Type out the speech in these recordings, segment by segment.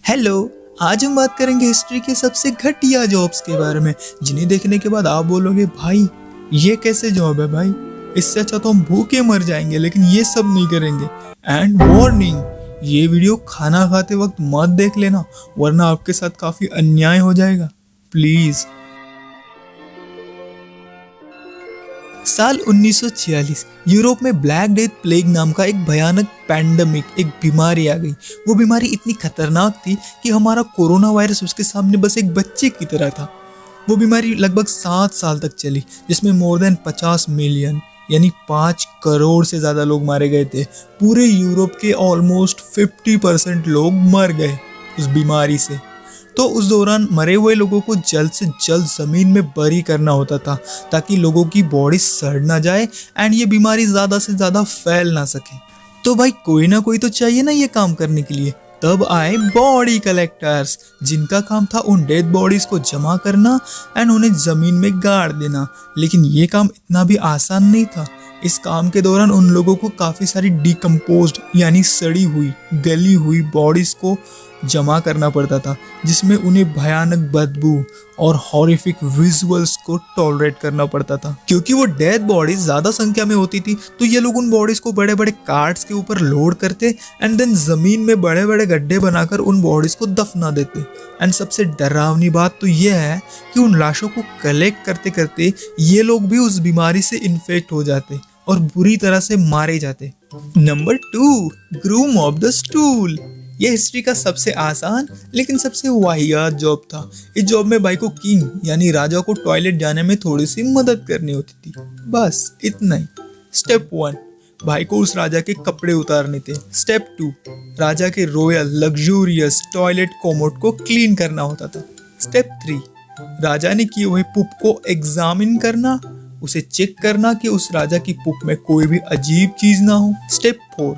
Hello. आज हम बात करेंगे हिस्ट्री के सबसे घटिया जॉब्स के बारे में, जिन्हें देखने के बाद आप बोलोगे भाई ये कैसे जॉब है भाई, इससे अच्छा तो हम भूखे मर जाएंगे, लेकिन ये सब नहीं करेंगे। एंड वार्निंग, ये वीडियो खाना खाते वक्त मत देख लेना, वरना आपके साथ काफी अन्याय हो जाएगा, प्लीज। साल 1946 यूरोप में ब्लैक डेथ प्लेग नाम का एक भयानक पैंडेमिक, एक बीमारी आ गई। वो बीमारी इतनी खतरनाक थी कि हमारा कोरोना वायरस उसके सामने बस एक बच्चे की तरह था। वो बीमारी लगभग 7 साल तक चली, जिसमें मोर देन 50 मिलियन यानी 5 करोड़ से ज्यादा लोग मारे गए थे। पूरे यूरोप के ऑलमोस्ट 50% लोग मर गए उस बीमारी से। तो उस दौरान मरे हुए लोगों को जल्द से जल्द जमीन में बरी करना होता था, ताकि लोगों की बॉडी सड़ ना जाए एंड ये बीमारी ज्यादा से ज्यादा फैल ना सके। तो भाई कोई ना कोई तो चाहिए ना ये काम करने के लिए। तब आए बॉडी कलेक्टर्स, जिनका काम था उन डेड बॉडीज को जमा करना एंड उन्हें जमीन में गाड़ देना। लेकिन ये काम इतना भी आसान नहीं था। इस काम के दौरान उन लोगों को काफी सारी डिकम्पोज्ड यानी सड़ी हुई गली हुई बॉडीज को जमा करना पड़ता था, जिसमें उन्हें भयानक बदबू और हॉरिफिक विजुअल्स को टॉलरेट करना पड़ता था। क्योंकि वो डेड बॉडीज ज्यादा संख्या में होती थी, तो ये लोग उन बॉडीज को बड़े बड़े कार्ट्स के ऊपर लोड करते एंड देन जमीन में बड़े बड़े गड्ढे बनाकर उन बॉडीज को दफना देते। एंड सबसे डरावनी बात तो ये है कि उन लाशों को कलेक्ट करते करते ये लोग भी उस बीमारी से इन्फेक्ट हो जाते और बुरी तरह से मारे जाते। Number 2, groom of the stool. यह हिस्ट्री का सबसे आसान लेकिन सबसे वाहियात जॉब था। इस जॉब में भाई को किंग यानी राजा को टॉयलेट जाने में थोड़ी सी मदद करनी होती थी, बस इतना ही। स्टेप 1, भाई को उस राजा के कपड़े उतारने थे। स्टेप 2, राजा के रॉयल लग्जूरियस टॉयलेट कोमोड को क्लीन करना होता था। स्टेप 3, राजा ने किए हुए पुप को एग्जामिन करना, उसे चेक करना कि उस राजा की पुप में कोई भी अजीब चीज ना हो। स्टेप 4,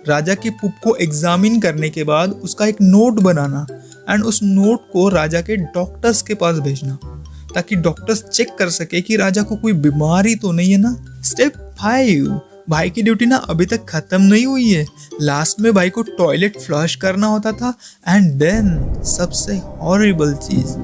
राजा की पुप को एग्जामिन करने के बाद उसका एक नोट बनाना एंड उस नोट को राजा के डॉक्टर्स के पास भेजना, ताकि डॉक्टर्स चेक कर सके कि राजा को कोई बीमारी तो नहीं है ना। स्टेप 5, भाई की ड्यूटी ना अभी तक खत्म नहीं हुई है। लास्ट में भाई को टॉयलेट फ्लश करना होता था एंड देन सबसे हॉरिबल चीज,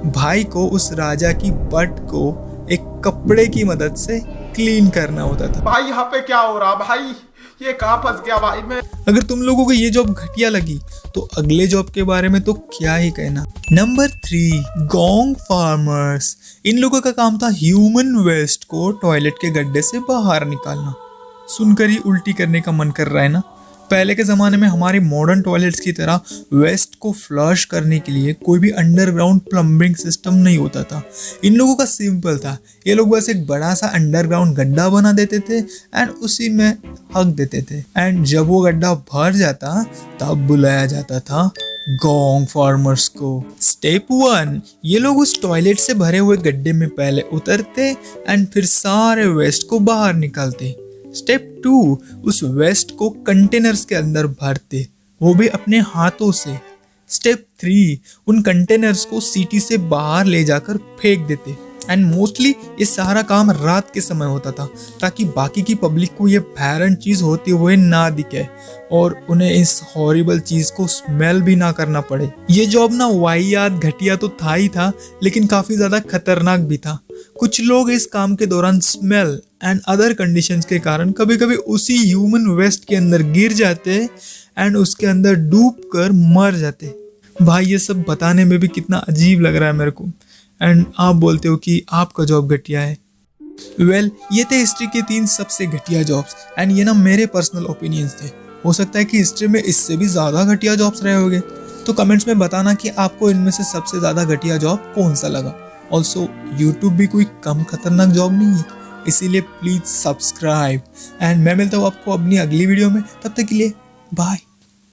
भाई को उस राजा की बट को एक कपड़े की मदद से क्लीन करना होता था। भाई यहाँ पे क्या हो रहा भाई, ये कहाँ फंस गया भाई मैं। अगर तुम लोगों को ये जॉब घटिया लगी तो अगले जॉब के बारे में तो क्या ही कहना। Number 3, gong farmers. इन लोगों का काम था ह्यूमन वेस्ट को टॉयलेट के गड्ढे से बाहर निकालना। सुनकर ही उल्टी करने का मन कर रहा है ना। पहले के ज़माने में हमारे मॉडर्न टॉयलेट्स की तरह वेस्ट को फ्लश करने के लिए कोई भी अंडरग्राउंड प्लम्बिंग सिस्टम नहीं होता था। इन लोगों का सिंपल था, ये लोग बस एक बड़ा सा अंडरग्राउंड गड्ढा बना देते थे एंड उसी में हक देते थे। एंड जब वो गड्ढा भर जाता तब बुलाया जाता था गोंग फार्मर्स को। स्टेप 1, ये लोग उस टॉयलेट से भरे हुए गड्ढे में पहले उतरते एंड फिर सारे वेस्ट को बाहर निकालते। स्टेप 2, उस वेस्ट को कंटेनर्स के अंदर भरते, वो भी अपने हाथों से। स्टेप 3, उन कंटेनर्स को सिटी से बाहर ले जाकर फेंक देते एंड मोस्टली ये सारा काम रात के समय होता था, ताकि बाकी की पब्लिक को ये भयानक चीज होते हुए ना दिखे और उन्हें इस हॉरिबल चीज को स्मेल भी ना करना पड़े। ये जॉब ना वाहियात घटिया तो था ही था, लेकिन काफी ज्यादा खतरनाक भी था। कुछ लोग इस काम के दौरान स्मेल एंड अदर कंडीशंस के कारण कभी कभी उसी ह्यूमन वेस्ट के अंदर गिर जाते एंड उसके अंदर डूब कर मर जाते। भाई ये सब बताने में भी कितना अजीब लग रहा है मेरे को, एंड आप बोलते हो कि आपका जॉब घटिया है। ये थे हिस्ट्री के 3 सबसे घटिया जॉब्स एंड ये ना मेरे पर्सनल ओपिनियंस थे। हो सकता है कि हिस्ट्री में इससे भी ज़्यादा घटिया जॉब्स रहे होंगे, तो कमेंट्स में बताना कि आपको इनमें से सबसे ज़्यादा घटिया जॉब कौन सा लगा। ऑल्सो यूट्यूब भी कोई कम खतरनाक जॉब नहीं है, इसीलिए प्लीज़ सब्सक्राइब एंड मैं मिलता हूँ आपको अपनी अगली वीडियो में। तब तक के लिए बाय।